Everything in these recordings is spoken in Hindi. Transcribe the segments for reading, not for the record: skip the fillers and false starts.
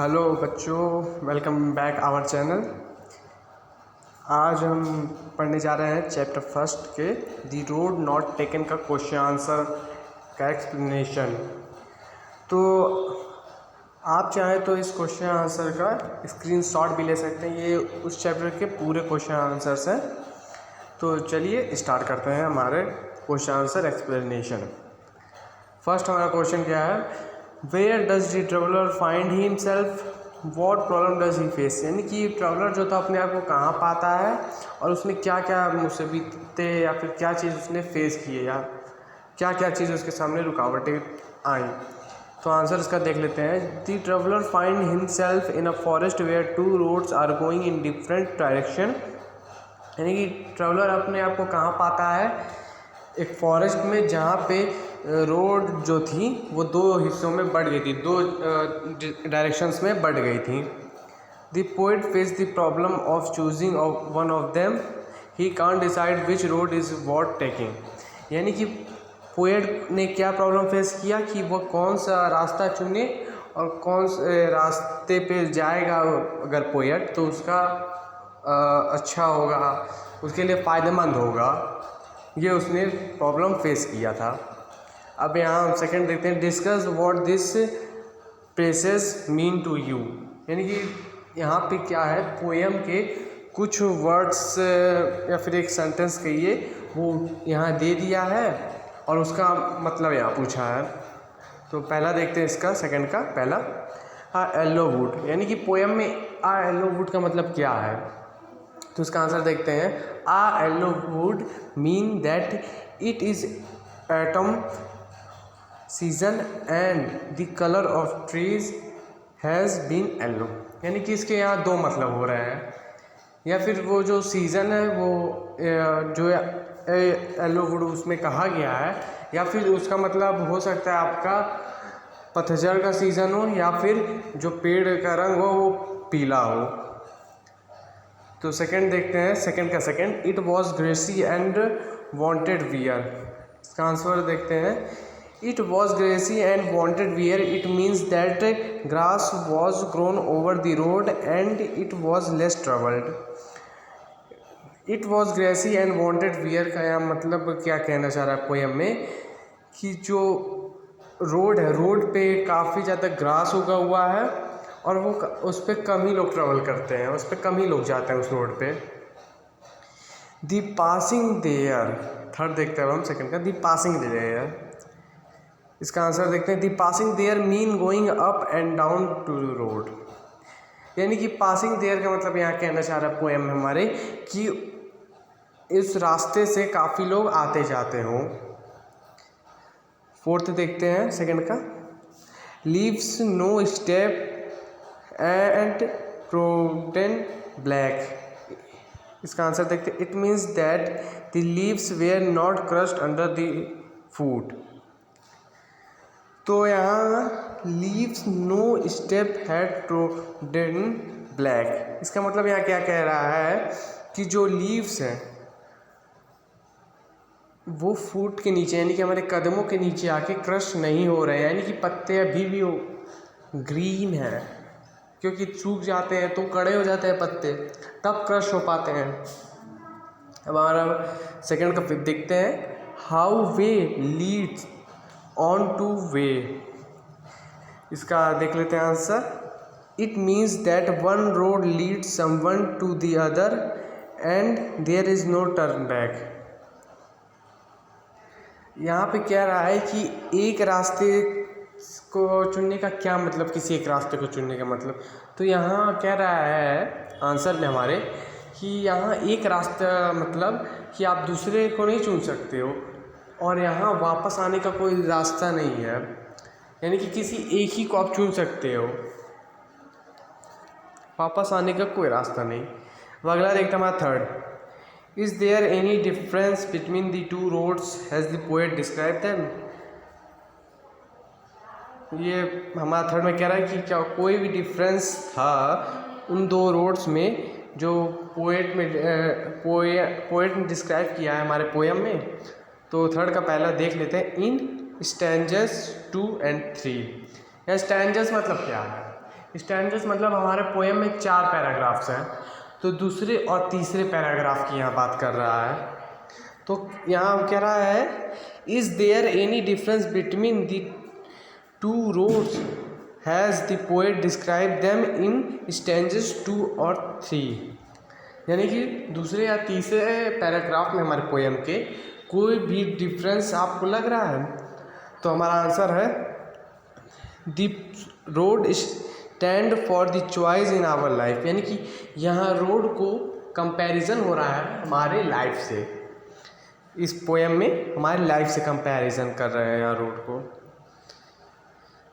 हेलो बच्चों, वेलकम बैक आवर चैनल। आज हम पढ़ने जा रहे हैं चैप्टर फर्स्ट के दी रोड नॉट टेकन का क्वेश्चन आंसर का एक्सप्लेनेशन। तो आप चाहें तो इस क्वेश्चन आंसर का स्क्रीनशॉट भी ले सकते हैं। ये उस चैप्टर के पूरे क्वेश्चन आंसर्स हैं। तो चलिए स्टार्ट करते हैं हमारे क्वेश्चन आंसर एक्सप्लेनेशन। फर्स्ट हमारा क्वेश्चन क्या है, where does the traveller find himself, what problem does he face. यानी कि ट्रैवलर जो था अपने आप को कहाँ पाता है और उसने क्या क्या मुसीबतें या फिर क्या चीज़ उसने फेस की है या क्या क्या चीज़ उसके सामने रुकावटें आई। तो आंसर इसका देख लेते हैं। The traveller find himself in a forest where two roads are going in different direction. यानी कि ट्रैवलर अपने आप को कहाँ पाता है, एक फॉरेस्ट में जहाँ पे रोड जो थी वो दो हिस्सों में बढ़ गई थी, दो डायरेक्शंस में बढ़ गई थी। The poet face the problem of choosing one of them, he can't decide which road is what taking. यानी कि पोएट ने क्या प्रॉब्लम फेस किया कि वो कौन सा रास्ता चुने और कौन से रास्ते पे जाएगा अगर पोएट तो उसका अच्छा होगा, उसके लिए फ़ायदेमंद होगा। ये उसने प्रॉब्लम फेस किया था। अब यहाँ हम सेकंड देखते हैं, discuss what this phrases mean to you. यानी कि यहाँ पे क्या है, पोएम के कुछ वर्ड्स या फिर एक सेंटेंस कहिए वो यहाँ दे दिया है और उसका मतलब यहाँ पूछा है। तो पहला देखते हैं इसका, सेकंड का पहला, आ येलो वुड। यानी कि पोएम में आ येलो वुड का मतलब क्या है, तो इसका आंसर देखते हैं। A yellow wood mean that it is autumn season and the colour of trees has been yellow. यानी कि इसके यहाँ दो मतलब हो रहे हैं, या फिर वो जो सीज़न है वो जो येलो वुड उसमें कहा गया है, या फिर उसका मतलब हो सकता है आपका पतझड़ का सीज़न हो या फिर जो पेड़ का रंग हो वो पीला हो। तो सेकंड देखते हैं, सेकंड का second, it was grassy and wanted wear. इसका आंसर देखते हैं। It was grassy and wanted wear, it means that grass was grown over the road and it was less travelled. It was grassy and wanted wear का यहाँ मतलब क्या कहना चाह रहा है पोएम में, कि जो रोड है, रोड पे काफ़ी ज़्यादा ग्रास उगा हुआ है और वो उस पर कम ही लोग ट्रैवल करते हैं, उस पर कम ही लोग जाते हैं उस रोड पे। दी पासिंग देयर, थर्ड देखते हैं हम सेकंड का, दी पासिंग देयर। इसका आंसर देखते हैं। The passing there mean going up and down to road. यानी कि पासिंग देयर का मतलब यहाँ कहना चाह रहा है पोएम में हमारे कि इस रास्ते से काफ़ी लोग आते जाते हों। फोर्थ देखते हैं सेकंड का, leaves no step and trodden black. इसका आंसर देखते हैं। It means that the leaves were not crushed under the foot. तो यहाँ leaves no step had trodden black, इसका मतलब यहाँ क्या कह रहा है कि जो लीव्स हैं वो फूट के नीचे यानी कि हमारे कदमों के नीचे आके क्रश नहीं हो रहे हैं, यानी कि पत्ते अभी भी ग्रीन हैं, क्योंकि सूख जाते हैं तो कड़े हो जाते हैं पत्ते, तब क्रश हो पाते हैं। अब हमारा सेकंड का देखते हैं, how way leads on to way. इसका देख लेते हैं answer. It means that one road leads someone to the other and there is no turn back. यहाँ पे कह रहा है कि एक रास्ते को चुनने का क्या मतलब, किसी एक रास्ते को चुनने का मतलब, तो यहाँ कह रहा है आंसर में हमारे कि यहाँ एक रास्ता मतलब कि आप दूसरे को नहीं चुन सकते हो और यहाँ वापस आने का कोई रास्ता नहीं है, यानी कि किसी एक ही को आप चुन सकते हो, वापस आने का कोई रास्ता नहीं। अगला देखते हमारा third, is there any difference between the two roads has the poet describe them. ये हमारा थर्ड में कह रहा है कि क्या कोई भी डिफरेंस था उन दो रोड्स में जो पोएट ने डिस्क्राइब किया है हमारे पोएम में। तो थर्ड का पहला देख लेते हैं, इन स्टैंजस 2 and 3। या स्टैंजस मतलब क्या है, स्टैंडर्स मतलब हमारे पोएम में 4 पैराग्राफ्स हैं, तो दूसरे और तीसरे पैराग्राफ की यहाँ बात कर रहा है। तो यहाँ कह रहा है is there any difference between the two roads, has the poet describe them in stanzas 2 और 3। यानी कि दूसरे या तीसरे पैराग्राफ में हमारे पोएम के कोई भी डिफरेंस आपको लग रहा है? तो हमारा आंसर है the road stand for the choice in our life. यानी कि यहाँ रोड को कंपैरिजन हो रहा है हमारे लाइफ से। इस पोएम में हमारी लाइफ से कंपैरिजन कर रहे हैं यहाँ रोड को।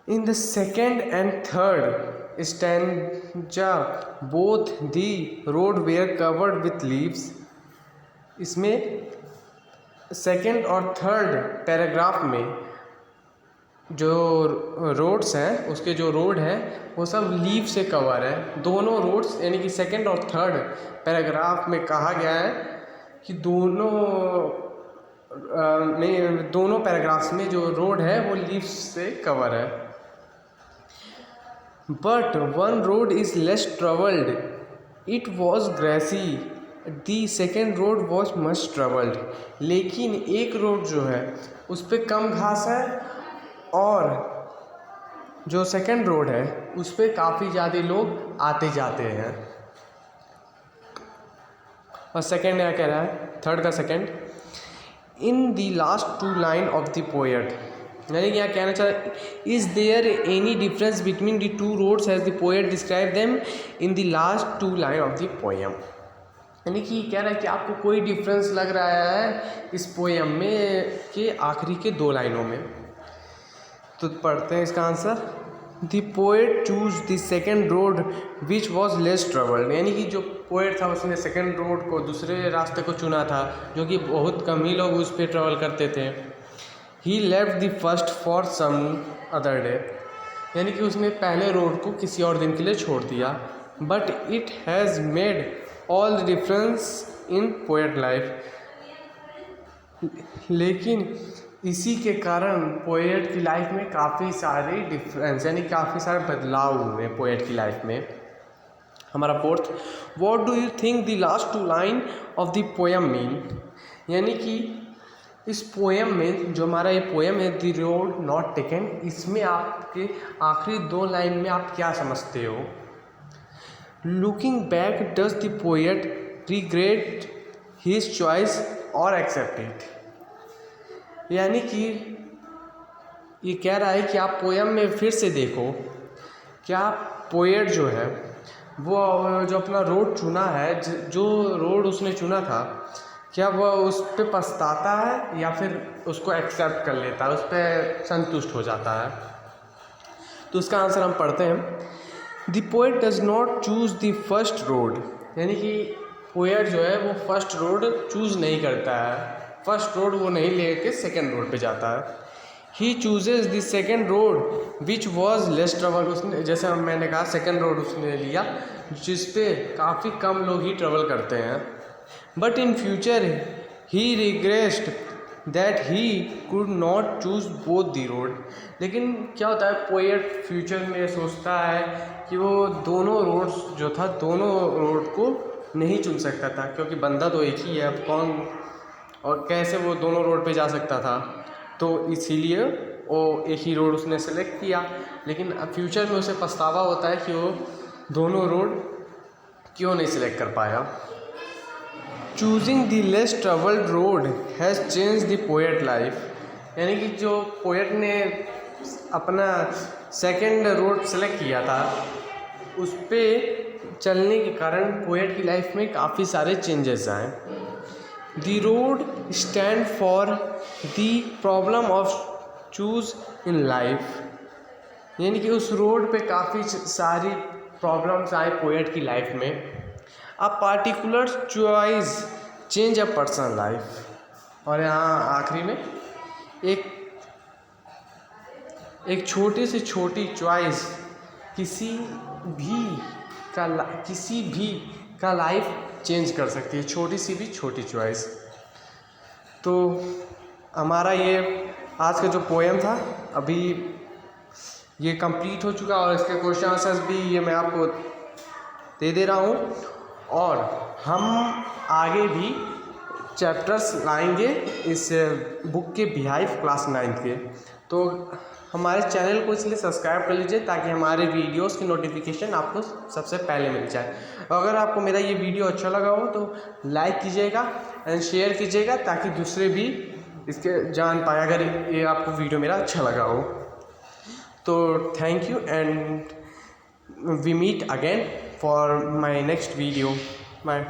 In the second and third stanza both the road were covered with leaves. इसमें सेकेंड और थर्ड पैराग्राफ में जो रोड्स हैं, उसके जो रोड है वो सब लीव से कवर है। दोनों रोड्स यानी कि सेकेंड और थर्ड पैराग्राफ में कहा गया है कि दोनों पैराग्राफ्स में जो रोड है वो लीव्स से कवर है। But one road is less travelled, it was grassy, the second road was much travelled. लेकिन एक रोड जो है उस पर कम घास है और जो सेकेंड रोड है उस पर काफ़ी ज़्यादा लोग आते जाते हैं। और सेकेंड क्या कह रहा है, थर्ड का second, in the last 2 line of the poet. यानी कि यहाँ कहना चाह रहा है is there any difference between the 2 roads has the poet describe them in the last 2 line of the poem. यानी कि कह रहा है कि आपको कोई डिफरेंस लग रहा है इस पोएम में के आखिरी के 2 लाइनों में। तो पढ़ते हैं इसका answer. The poet choose the second road which was less travelled. यानी कि जो पोएट था उसने सेकेंड रोड को, दूसरे रास्ते को चुना था जो कि बहुत कम ही लोग उस पर ट्रेवल करते थे। He left the first for some other day. यानी कि उसने पहले रोड को किसी और दिन के लिए छोड़ दिया। But it has made all the difference in poet life. लेकिन इसी के कारण पोएट की लाइफ में काफ़ी सारे डिफरेंस यानी काफ़ी सारे बदलाव हुए पोएट की लाइफ में। हमारा fourth, what do you think the last 2 line of the poem mean. यानी कि इस पोएम में जो हमारा ये पोएम है द रोड नॉट टेकन, इसमें आपके आखिरी 2 लाइन में आप क्या समझते हो? Looking back does the poet regret his choice और एक्सेप्ट इट। यानी कि ये कह रहा है कि आप पोएम में फिर से देखो, क्या पोएट जो है वो जो अपना रोड चुना है, जो रोड उसने चुना था, क्या वह उस पर पछताता है या फिर उसको एक्सेप्ट कर लेता है, उस पर संतुष्ट हो जाता है? तो उसका आंसर हम पढ़ते हैं। The poet does not choose the first road. यानी कि पोएट जो है वो फर्स्ट रोड चूज़ नहीं करता है, फर्स्ट रोड वो नहीं लेके सेकेंड रोड पे जाता है। He chooses the second road which was less travel. उसने, जैसे मैंने कहा, सेकेंड रोड उसने लिया जिस पे काफ़ी कम लोग ही ट्रेवल करते हैं। But in future he regretted that he could not choose both the road. लेकिन क्या होता है, पोएट फ्यूचर में सोचता है कि वो दोनों रोड्स जो था, दोनों रोड को नहीं चुन सकता था, क्योंकि बंदा तो एक ही है, अब कौन और कैसे वो दोनों रोड पे जा सकता था। तो इसीलिए वो एक ही रोड उसने सेलेक्ट किया। लेकिन अब फ्यूचर में उसे पछतावा होता है कि वो दोनों रोड क्यों नहीं सिलेक्ट कर पाया। Choosing the less travelled road has change the poet life. यानी कि जो पोएट ने अपना सेकेंड रोड सेलेक्ट किया था, उस पर चलने के कारण पोएट की लाइफ में काफ़ी सारे चेंजेस आए। The road stand for the problem of choose in life. यानी कि उस रोड पे काफ़ी सारी प्रॉब्लम्स आए पोएट की लाइफ में। A particular choice change a personal life. और यहाँ आखिरी में एक छोटी से छोटी चॉइस किसी भी का लाइफ चेंज कर सकती है, छोटी सी भी छोटी चॉइस। तो हमारा ये आज का जो पोएम था, अभी ये कंप्लीट हो चुका और इसके क्वेश्चन आंसर्स भी ये मैं आपको दे दे रहा हूँ। और हम आगे भी चैप्टर्स लाएंगे इस बुक के बिहाइव क्लास 9th के। तो हमारे चैनल को इसलिए सब्सक्राइब कर लीजिए ताकि हमारे वीडियोस की नोटिफिकेशन आपको सबसे पहले मिल जाए। अगर आपको मेरा ये वीडियो अच्छा लगा हो तो लाइक कीजिएगा एंड शेयर कीजिएगा ताकि दूसरे भी इसके जान पाए, अगर ये आपको वीडियो मेरा अच्छा लगा हो तो। Thank you and we meet again for my next video. Bye.